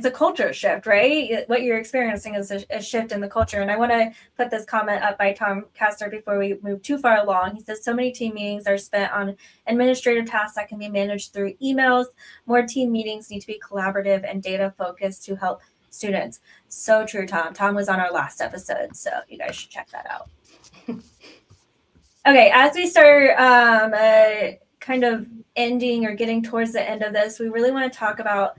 a culture shift, right? What you're experiencing is a shift in the culture. And I want to put this comment up by Tom Castor before we move too far along. He says, so many team meetings are spent on administrative tasks that can be managed through emails. More team meetings need to be collaborative and data focused to help students. So true, Tom. Tom was on our last episode, so you guys should check that out. Okay, as we start kind of ending or getting towards the end of this, we really want to talk about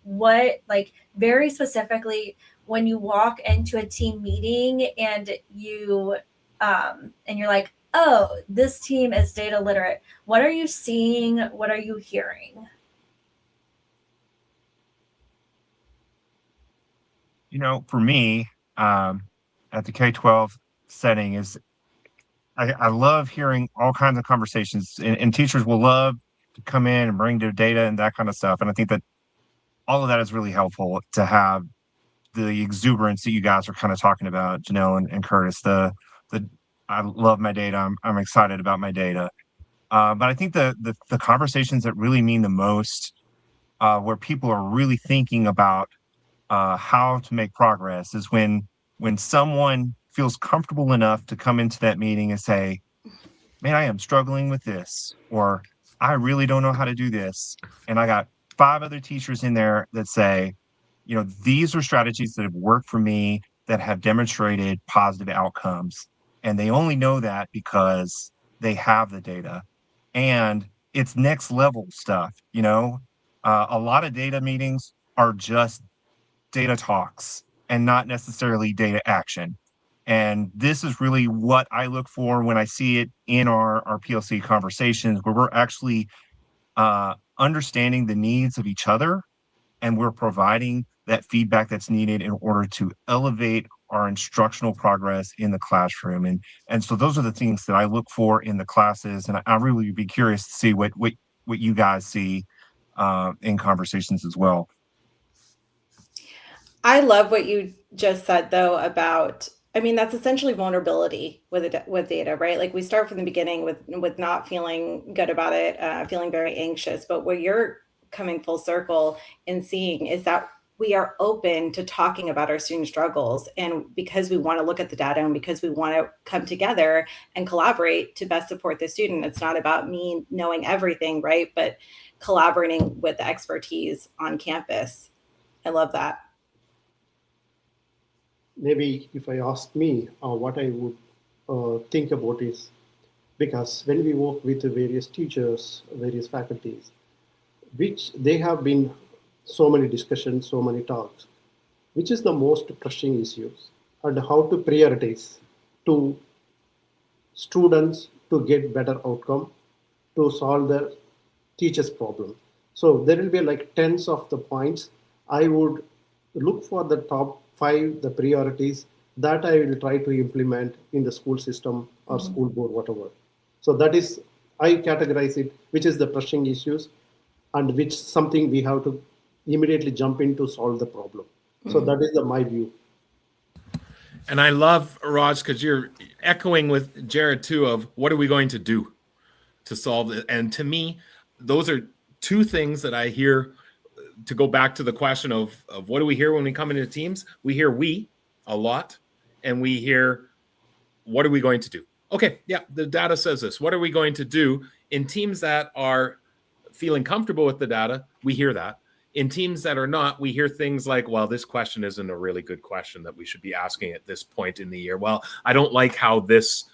what, like, very specifically, when you walk into a team meeting and you're like, oh, this team is data literate. What are you seeing? What are you hearing? For me, at the K-12 setting, is I love hearing all kinds of conversations, and teachers will love to come in and bring their data and that kind of stuff. And I think that all of that is really helpful to have the exuberance that you guys are kind of talking about, Jenelle and Kurtis. The I love my data. I'm excited about my data. But I think the conversations that really mean the most, where people are really thinking about how to make progress, is when someone feels comfortable enough to come into that meeting and say, man, I am struggling with this, or I really don't know how to do this. And I got 5 other teachers in there that say, these are strategies that have worked for me, that have demonstrated positive outcomes. And they only know that because they have the data. And it's next level stuff. A lot of data meetings are just data talks and not necessarily data action. And this is really what I look for when I see it in our PLC conversations, where we're actually understanding the needs of each other, and we're providing that feedback that's needed in order to elevate our instructional progress in the classroom. And so those are the things that I look for in the classes. And I really would be curious to see what you guys see in conversations as well. I love what you just said, though, about, I mean, that's essentially vulnerability with data, right? Like, we start from the beginning with not feeling good about it, feeling very anxious. But what you're coming full circle and seeing is that we are open to talking about our student struggles, and because we want to look at the data and because we want to come together and collaborate to best support the student. It's not about me knowing everything, right? But collaborating with the expertise on campus. I love that. Maybe if I ask me, what I would think about is, because when we work with the various teachers, various faculties, which they have been so many discussions, so many talks, which is the most pressing issues, and how to prioritize to students to get better outcome, to solve the teachers' problem. So there will be like tens of the points. I would look for the top 5, the priorities that I will try to implement in the school system or school board, whatever. So that is, I categorize it, which is the pressing issues and which something we have to immediately jump in to solve the problem. So that is my view. And I love, Raj, because you're echoing with Jerod too, of what are we going to do to solve it? And to me, those are 2 things that I hear. To go back to the question of what do we hear when we come into teams? We hear we a lot, and we hear, what are we going to do? Okay, yeah, the data says this. What are we going to do? In teams that are feeling comfortable with the data, we hear that. In teams that are not, we hear things like, well, this question isn't a really good question that we should be asking at this point in the year. Well, I don't like how this,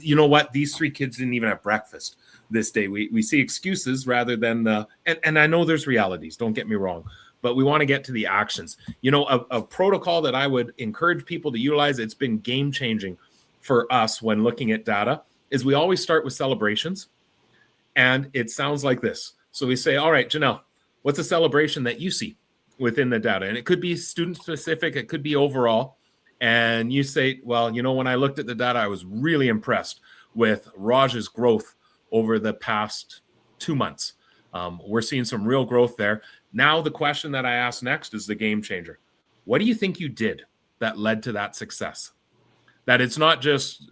you know what, these 3 kids didn't even have breakfast this day. We see excuses rather than and I know there's realities, don't get me wrong, but we want to get to the actions. A protocol that I would encourage people to utilize, it's been game changing for us when looking at data, is we always start with celebrations. And it sounds like this. So we say, all right, Jenelle, what's a celebration that you see within the data? And it could be student specific, it could be overall. And you say, well, when I looked at the data, I was really impressed with Raj's growth over the past 2 months. We're seeing some real growth there. Now, the question that I ask next is the game changer. What do you think you did that led to that success? That it's not just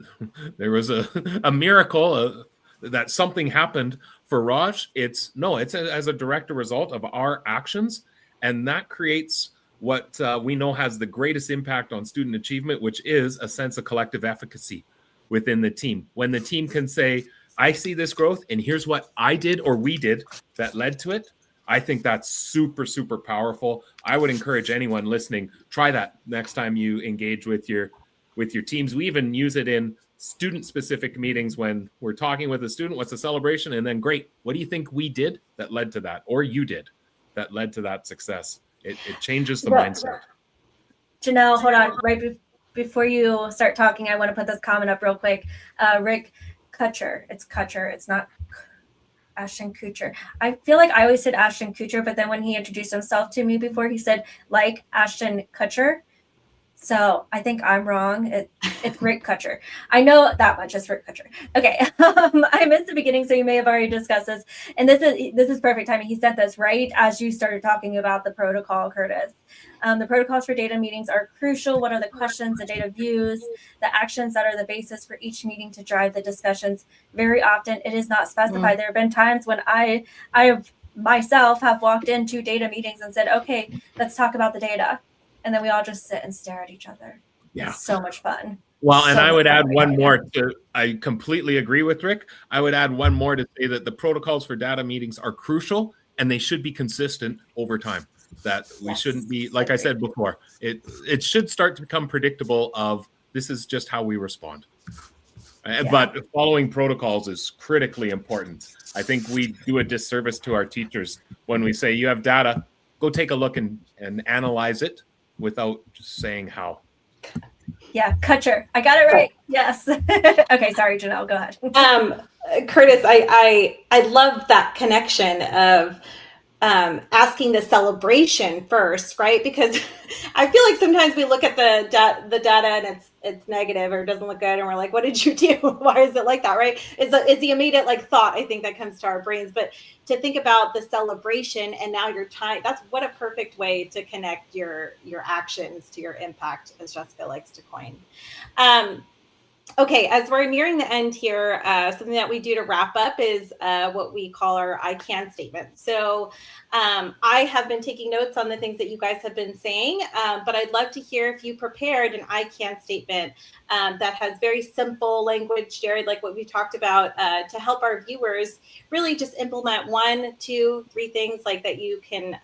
there was a miracle that something happened for Raj. It's as a direct result of our actions. And that creates what we know has the greatest impact on student achievement, which is a sense of collective efficacy within the team. When the team can say, I see this growth, and here's what I did or we did that led to it. I think that's super, super powerful. I would encourage anyone listening, try that next time you engage with your teams. We even use it in student-specific meetings when we're talking with a student. What's the celebration? And then, great, what do you think we did that led to that, or you did that led to that success? It changes the mindset. Jenelle, hold on. Before you start talking, I want to put this comment up real quick. Rick Kutcher. It's Kutcher. It's not Ashton Kutcher. I feel like I always said Ashton Kutcher, but then when he introduced himself to me before, he said, like Ashton Kutcher. So I think I'm wrong. It's Rick Kutcher. I know that much. It's Rick Kutcher. Okay. I missed the beginning, so you may have already discussed this. And this is perfect timing. He sent this right as you started talking about the protocol, Kurtis. The protocols for data meetings are crucial. What are the questions the data views, the actions that are the basis for each meeting to drive the discussions? Very often it is not specified. There have been times when I have myself have walked into data meetings and said, okay, let's talk about the data. And then we all just sit and stare at each other. Yeah. It's so much fun. Well, and So I would much add fun. one more. I completely agree with Rick. I would add one more to say that the protocols for data meetings are crucial and they should be consistent over time. That we shouldn't be, like I said before, it should start to become predictable of this is just how we respond. But following protocols is critically important. I think we do a disservice to our teachers when we say you have data, go take a look and analyze it without just saying how. Yeah, Kutcher. I got it right. Yes. Okay, sorry, Jenelle, go ahead. Kurtis, I love that connection of asking the celebration first, right? Because I feel like sometimes we look at the data and it's negative or it doesn't look good, and we're like, "What did you do? Why is it like that?" Right? It's the immediate like thought I think that comes to our brains, but to think about the celebration and now your time. That's what a perfect way to connect your actions to your impact, as Jessica likes to coin. Okay, as we're nearing the end here, something that we do to wrap up is what we call our I can statement. So I have been taking notes on the things that you guys have been saying, but I'd love to hear if you prepared an I can statement that has very simple language, Jerod, like what we talked about, to help our viewers really just implement 1, 2, 3 things like that you can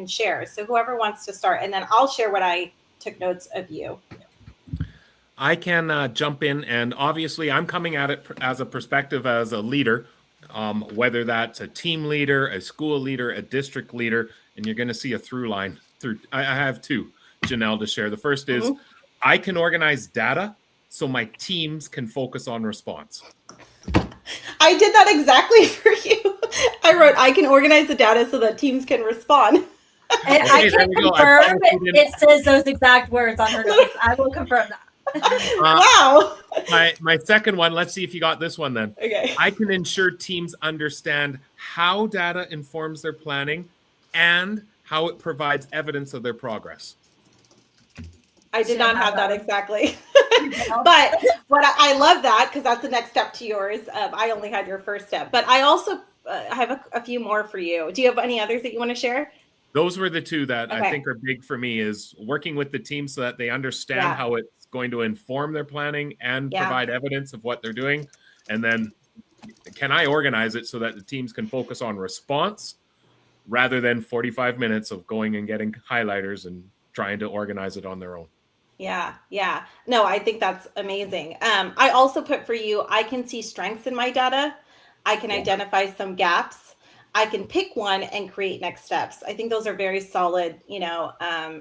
share. So whoever wants to start, and then I'll share what I took notes of you. I can jump in, and obviously I'm coming at it as a perspective as a leader, whether that's a team leader, a school leader, a district leader, and you're going to see a through line through. I have 2, Jenelle, to share. The first is I can organize data so my teams can focus on response. I did that exactly for you. I wrote, I can organize the data so that teams can respond. And I can confirm it says those exact words on her notes. I will confirm that. Wow. My second one, let's see if you got this one then. Okay. I can ensure teams understand how data informs their planning and how it provides evidence of their progress. I did not have that exactly. But what I love that, because that's the next step to yours. I only had your first step, but I also have a few more for you. Do you have any others that you want to share? Those were the 2 that I think are big for me, is working with the team so that they understand how it's going to inform their planning and provide evidence of what they're doing. And then can I organize it so that the teams can focus on response rather than 45 minutes of going and getting highlighters and trying to organize it on their own? Yeah. No, I think that's amazing. I also put for you, I can see strengths in my data. I can identify some gaps. I can pick one and create next steps. I think those are very solid,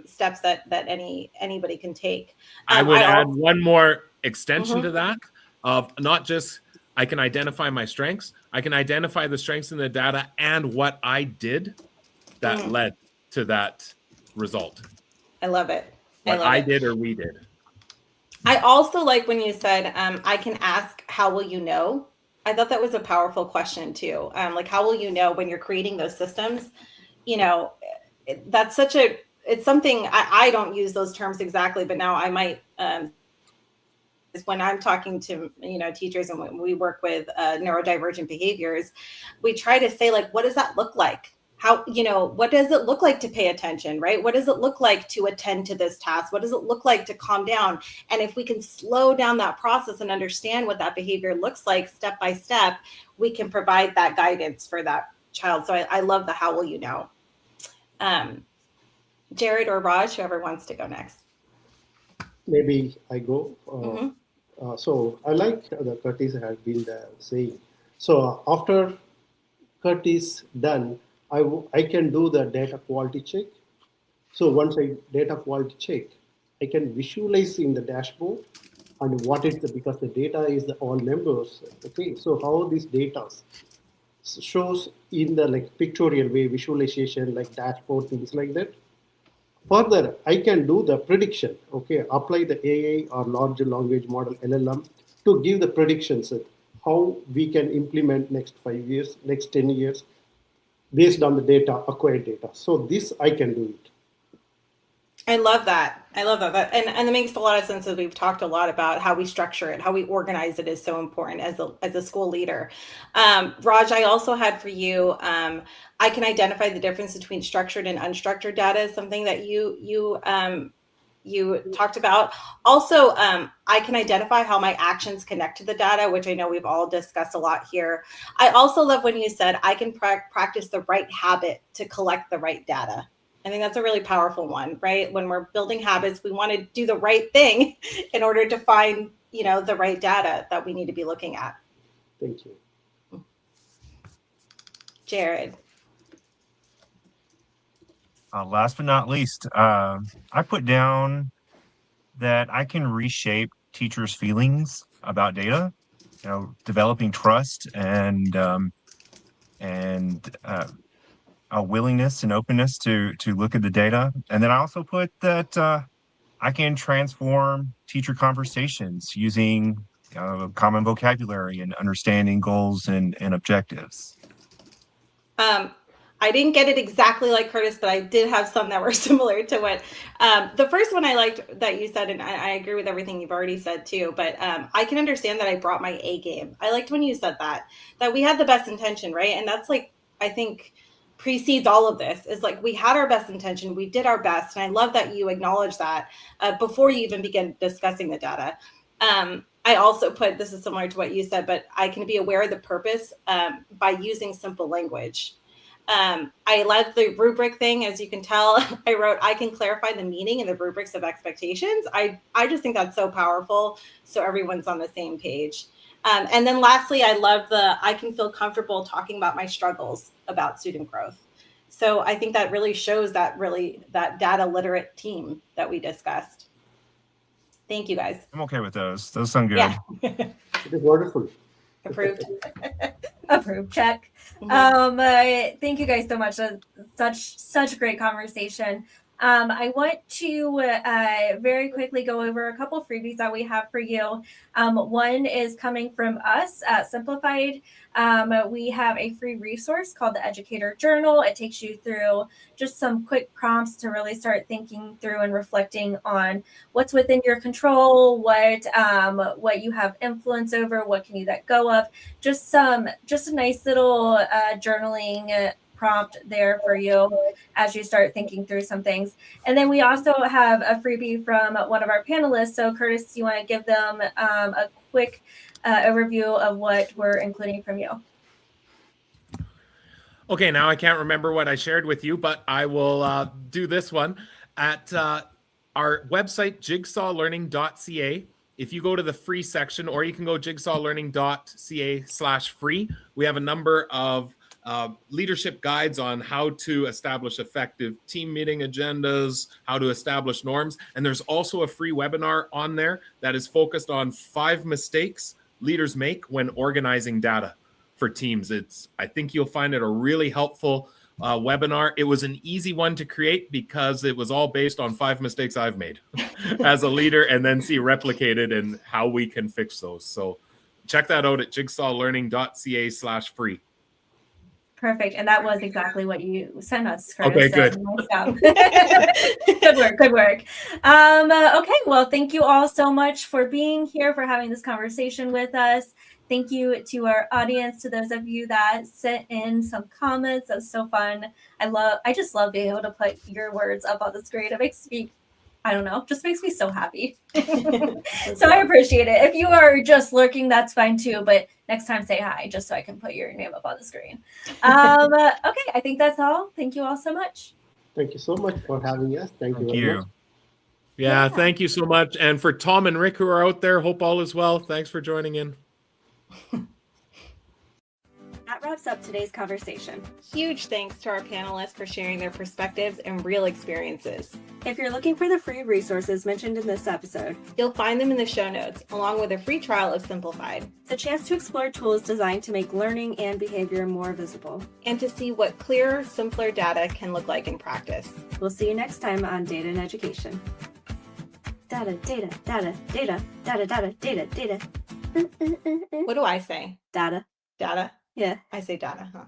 steps that anybody can take. I would add one more extension to that of not just I can identify my strengths. I can identify the strengths in the data and what I did that led to that result. I love it. What I did or we did. I also like when you said, I can ask, how will you know? I thought that was a powerful question too. Like, how will you know when you're creating those systems? That's it's something I don't use those terms exactly, but now I might, when I'm talking to, teachers and when we work with neurodivergent behaviors, we try to say like, what does that look like? How, what does it look like to pay attention, right? What does it look like to attend to this task? What does it look like to calm down? And if we can slow down that process and understand what that behavior looks like step by step, we can provide that guidance for that child. So I love the how will you know. Jerod or Raj, whoever wants to go next. Maybe I go. So I like the Kurtis has been saying. So after Kurtis done, I can do the data quality check. So once I data quality check, I can visualize in the dashboard and what is because the data is all numbers. Okay, so how this data shows in the like pictorial way, visualization like dashboard, things like that. Further, I can do the prediction, okay, apply the AI or large language model LLM to give the predictions of how we can implement next 5 years, next 10 years, based on the data, acquired data. So this I can do it. I love that. I love that. And it makes a lot of sense as we've talked a lot about how we structure it, how we organize it is so important as a school leader. Raj, I also had for you, I can identify the difference between structured and unstructured data is something that you talked about. Also, I can identify how my actions connect to the data, which I know we've all discussed a lot here. I also love when you said I can practice the right habit to collect the right data. I think that's a really powerful one, right? When we're building habits, we want to do the right thing in order to find, the right data that we need to be looking at. Thank you. Jerod. Last but not least, I put down that I can reshape teachers' feelings about data, developing trust and a willingness and openness to look at the data. And then I also put that I can transform teacher conversations using common vocabulary and understanding goals and objectives. I didn't get it exactly like Kurtis, but I did have some that were similar to what the first one I liked that you said, and I agree with everything you've already said too, but I can understand that I brought my A game. I liked when you said that we had the best intention, right? And that's like, I think precedes all of this is like, we had our best intention, we did our best. And I love that you acknowledge that before you even begin discussing the data. I also put, this is similar to what you said, but I can be aware of the purpose by using simple language. I love the rubric thing. As you can tell, I wrote, I can clarify the meaning and the rubrics of expectations. I just think that's so powerful. So everyone's on the same page. And then lastly, I love I can feel comfortable talking about my struggles about student growth. So I think that really shows that data literate team that we discussed. Thank you, guys. I'm okay with those. Those sound good. Yeah. It is wonderful. Approved. Approved. Check. Mm-hmm. Thank you guys so much. Such a great conversation. I want to very quickly go over a couple freebies that we have for you. One is coming from us at Simplified. We have a free resource called the Educator Journal. It takes you through just some quick prompts to really start thinking through and reflecting on what's within your control, what you have influence over, what can you let go of. Just a nice little journaling prompt there for you as you start thinking through some things. And then we also have a freebie from one of our panelists. So Kurtis, you want to give them a quick overview of what we're including from you? Okay, now I can't remember what I shared with you, but I will do this one. At our website, jigsawlearning.ca, if you go to the free section, or you can go jigsawlearning.ca/free, we have a number of leadership guides on how to establish effective team meeting agendas, how to establish norms. And there's also a free webinar on there that is focused on 5 mistakes leaders make when organizing data for teams. I think you'll find it a really helpful webinar. It was an easy one to create because it was all based on 5 mistakes I've made as a leader, and then see replicated and how we can fix those. So check that out at jigsawlearning.ca/free. Perfect. And that was exactly what you sent us, Kurtis. Okay, good. Good work. Good work. Okay. Well, thank you all so much for being here, for having this conversation with us. Thank you to our audience, to those of you that sent in some comments. That was so fun. I just love being able to put your words up on the screen. It makes me, I don't know, just makes me so happy. So I appreciate it. If you are just lurking, that's fine too. But next time, say hi, just so I can put your name up on the screen. Okay, I think that's all. Thank you all so much. Thank you so much for having us. Thank you very much. Yeah, thank you so much. And for Tom and Rick who are out there, hope all is well. Thanks for joining in. That wraps up today's conversation. Huge thanks to our panelists for sharing their perspectives and real experiences. If you're looking for the free resources mentioned in this episode, You'll find them in the show notes, along with a free trial of Simplified, it's a chance to explore tools designed to make learning and behavior more visible. and to see what clearer, simpler data can look like in practice. We'll see you next time on Data and Education. Data, data, data, data, data, data, data, data. What do I say? Data. Data? Yeah. I say data, huh?